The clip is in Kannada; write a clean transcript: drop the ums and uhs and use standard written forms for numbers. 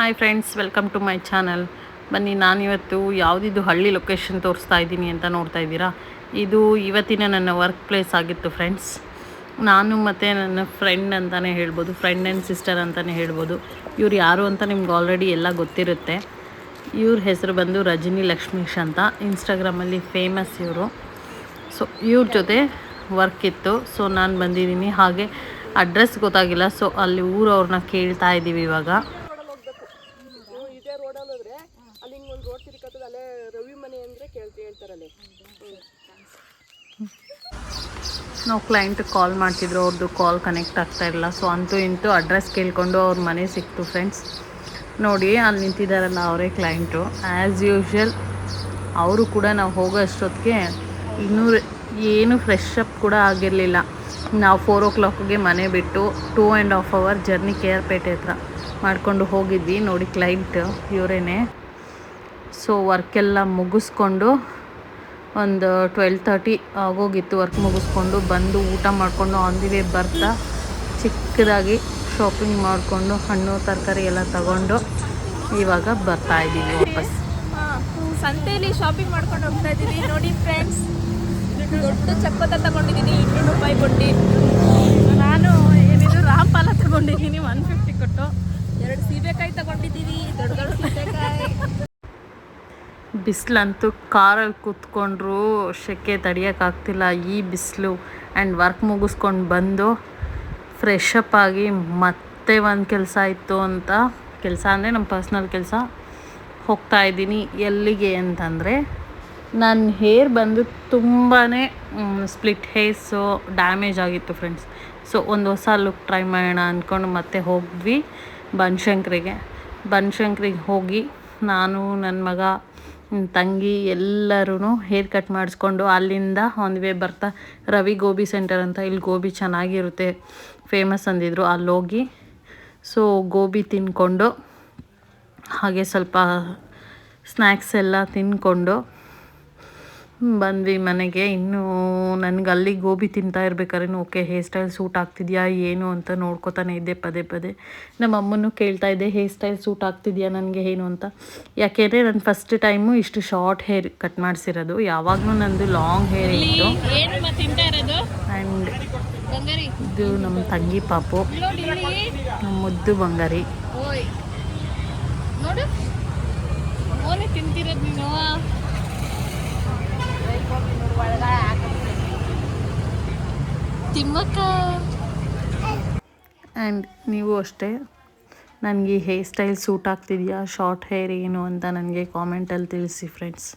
Hi friends, welcome to my channel. ಬನ್ನಿ, ನಾನಿವತ್ತು ಯಾವುದಿದು ಹಳ್ಳಿ ಲೊಕೇಶನ್ ತೋರಿಸ್ತಾ ಇದ್ದೀನಿ ಅಂತ ನೋಡ್ತಾ ಇದ್ದೀರಾ. ಇದು ಇವತ್ತಿನ ನನ್ನ ವರ್ಕ್ ಪ್ಲೇಸ್ ಆಗಿತ್ತು ಫ್ರೆಂಡ್ಸ್. ನಾನು ಮತ್ತು ನನ್ನ ಫ್ರೆಂಡ್ ಅಂತಲೇ ಹೇಳ್ಬೋದು, ಫ್ರೆಂಡ್ ಆ್ಯಂಡ್ ಸಿಸ್ಟರ್ ಅಂತಲೇ ಹೇಳ್ಬೋದು. ಇವ್ರು ಯಾರು ಅಂತ ನಿಮ್ಗೆ ಆಲ್ರೆಡಿ ಎಲ್ಲ ಗೊತ್ತಿರುತ್ತೆ. ಇವ್ರ ಹೆಸರು ಬಂದು ರಜನಿ ಲಕ್ಷ್ಮೀಶ್ ಅಂತ, ಇನ್ಸ್ಟಾಗ್ರಾಮಲ್ಲಿ ಫೇಮಸ್ ಇವರು. ಸೊ ಇವ್ರ ಜೊತೆ ವರ್ಕ್ ಇತ್ತು. ಸೊ ನಾನು ಬಂದಿದ್ದೀನಿ. ಹಾಗೆ ಅಡ್ರೆಸ್ ಗೊತ್ತಾಗಿಲ್ಲ, ಸೊ ಅಲ್ಲಿ ಊರವ್ರನ್ನ ಕೇಳ್ತಾ ಇದ್ದೀವಿ ಇವಾಗ. ಇದೇ ರೋಡಲ್ಲಿ ಹೋದ್ರೆ ಅಲ್ಲಿ ಹಿಂಗೊಂದು ರೋಡ್ ತಿರ್ಕತ್ತದ, ಅಲ್ಲೇ ರವಿ ಮನೆ ಅಂದರೆ ಹೇಳ್ತಾರಲ್ಲಿ. ನಾವು ಕ್ಲೈಂಟ್ ಕಾಲ್ ಮಾಡ್ತಿದ್ರು, ಅವ್ರದ್ದು ಕಾಲ್ ಕನೆಕ್ಟ್ ಆಗ್ತಾ ಇಲ್ಲ. ಸೊ ಅಂತೂ ಇಂತೂ ಅಡ್ರೆಸ್ ಕೇಳಿಕೊಂಡು ಅವ್ರ ಮನೆ ಸಿಕ್ತು ಫ್ರೆಂಡ್ಸ್. ನೋಡಿ, ಅಲ್ಲಿ ನಿಂತಿದ್ದಾರಲ್ಲ ಅವರೇ ಕ್ಲೈಂಟು. ಆ್ಯಸ್ ಯೂಶ್ವಲ್ ಅವರು ಕೂಡ ನಾವು ಹೋಗೋ ಅಷ್ಟೊತ್ತಿಗೆ ಇನ್ನೂ ಏನು ಫ್ರೆಶ್ ಅಪ್ ಕೂಡ ಆಗಿರಲಿಲ್ಲ. ನಾವು 4 o'clockಗೆ ಮನೆ ಬಿಟ್ಟು 2.5 hour ಜರ್ನಿ KR ಪೇಟೆ ಹತ್ರ ಮಾಡಿಕೊಂಡು ಹೋಗಿದ್ವಿ. ನೋಡಿ, ಕ್ಲೈಂಟ್ ಇವರೇನೆ. ಸೊ ವರ್ಕೆಲ್ಲ ಮುಗಿಸ್ಕೊಂಡು ಒಂದು 12:30 ಆಗೋಗಿತ್ತು. ವರ್ಕ್ ಮುಗಿಸ್ಕೊಂಡು ಬಂದು ಊಟ ಮಾಡಿಕೊಂಡು ಆನ್ ದಿ ವೇ ಬರ್ತಾ ಚಿಕ್ಕದಾಗಿ ಶಾಪಿಂಗ್ ಮಾಡಿಕೊಂಡು ಹಣ್ಣು ತರಕಾರಿ ಎಲ್ಲ ತಗೊಂಡು ಇವಾಗ ಬರ್ತಾ ಇದ್ದೀವಿ ವಾಪಸ್. ಸಂತೆಯಲ್ಲಿ ಶಾಪಿಂಗ್ ಮಾಡ್ಕೊಂಡು ಹೋಗ್ತಾ ಇದ್ದೀವಿ. ನೋಡಿ ಫ್ರೆಂಡ್ಸ್, ದೊಡ್ಡ ಚಕ್ಕೋತ ತಗೊಂಡಿದ್ದೀನಿ 200 ರೂಪಾಯಿ ಕೊಟ್ಟು. ನಾನು ಏನಿದು ರಾಮಫಲ ತಗೊಂಡಿದ್ದೀನಿ 150 ಕೊಟ್ಟು. 2 ಸೀಬೆಕಾಯಿ ತಗೊಂಡಿದ್ದೀವಿ, ದೊಡ್ಡ ದೊಡ್ಡ ಸೀಬೆಕಾಯಿ. ಬಿಸಿಲಂತೂ ಕಾರಲ್ಲಿ ಕೂತ್ಕೊಂಡ್ರು ಸೆಕೆ ತಡಿಯೋಕ್ಕಾಗ್ತಿಲ್ಲ, ಈ ಬಿಸಿಲು. ಆ್ಯಂಡ್ ವರ್ಕ್ ಮುಗಿಸ್ಕೊಂಡು ಬಂದು ಫ್ರೆಶ್ ಅಪ್ ಆಗಿ ಮತ್ತೆ ಒಂದು ಕೆಲಸ ಇತ್ತು ಅಂತ, ಕೆಲಸ ಅಂದರೆ ನಮ್ಮ ಪರ್ಸ್ನಲ್ ಕೆಲಸ, ಹೋಗ್ತಾ ಇದ್ದೀನಿ. ಎಲ್ಲಿಗೆ ಅಂತಂದರೆ, ನನ್ನ ಹೇರ್ ಬಂದು ತುಂಬಾ ಸ್ಪ್ಲಿಟ್ ಹೇರ್ಸು ಡ್ಯಾಮೇಜ್ ಆಗಿತ್ತು ಫ್ರೆಂಡ್ಸ್. ಸೊ ಒಂದು ಹೊಸ ಲುಕ್ ಟ್ರೈ ಮಾಡೋಣ ಅಂದ್ಕೊಂಡು ಮತ್ತೆ ಹೋದ್ವಿ ಬನಶಂಕರಿಗೆ ಹೋಗಿ ನಾನು, ನನ್ನ ಮಗ, ತಂಗಿ ಎಲ್ಲರೂ ಹೇರ್ ಕಟ್ ಮಾಡಿಸ್ಕೊಂಡು ಅಲ್ಲಿಂದ ಒಂದು ವೇ ಬರ್ತಾ ರವಿ ಗೋಬಿ ಸೆಂಟರ್ ಅಂತ, ಇಲ್ಲಿ ಗೋಬಿ ಚೆನ್ನಾಗಿರುತ್ತೆ ಫೇಮಸ್ ಅಂದಿದ್ರು, ಅಲ್ಲೋಗಿ ಸೊ ಗೋಬಿ ತಿಂದ್ಕೊಂಡು ಹಾಗೆ ಸ್ವಲ್ಪ ಸ್ನ್ಯಾಕ್ಸ್ ಎಲ್ಲ ತಿಂದ್ಕೊಂಡು ಬಂದ್ವಿ ಮನೆಗೆ. ಇನ್ನೂ ನನಗೆ ಅಲ್ಲಿ ಗೋಬಿ ತಿಂತಾ ಇರ್ಬೇಕಾದ್ರೆ ಓಕೆ ಹೇರ್ ಸ್ಟೈಲ್ ಸೂಟ್ ಆಗ್ತಿದೆಯಾ ಏನು ಅಂತ ನೋಡ್ಕೊತಾನೆ ಇದ್ದೆ ಪದೇ. ನಮ್ಮ ಅಮ್ಮನೂ ಕೇಳ್ತಾ ಇದ್ದೆ, ಹೇರ್ ಸ್ಟೈಲ್ ಸೂಟ್ ಆಗ್ತಿದೆಯಾ ನನಗೆ ಏನು ಅಂತ. ಯಾಕೆಂದರೆ ನಾನು ಫಸ್ಟ್ ಟೈಮು ಇಷ್ಟು ಶಾರ್ಟ್ ಹೇರ್ ಕಟ್ ಮಾಡಿಸಿರೋದು. ಯಾವಾಗಲೂ ನಂದು ಲಾಂಗ್ ಹೇರ್ ಇತ್ತು. ಆ್ಯಂಡ್ ಇದು ನಮ್ಮ ತಂಗಿ ಪಾಪು, ನಮ್ಮ ಮುದ್ದು ಬಂಗಾರಿ. ತಿಂತಿರೋದು ನೀನು. ಆ್ಯಂಡ್ ನೀವು ಅಷ್ಟೇ, ನನಗೆ ಹೇರ್ ಸ್ಟೈಲ್ ಸೂಟ್ ಆಗ್ತಿದೆಯಾ, ಶಾರ್ಟ್ ಹೇರ್ ಏನು ಅಂತ ನನಗೆ ಕಾಮೆಂಟಲ್ಲಿ ತಿಳಿಸಿ ಫ್ರೆಂಡ್ಸ್.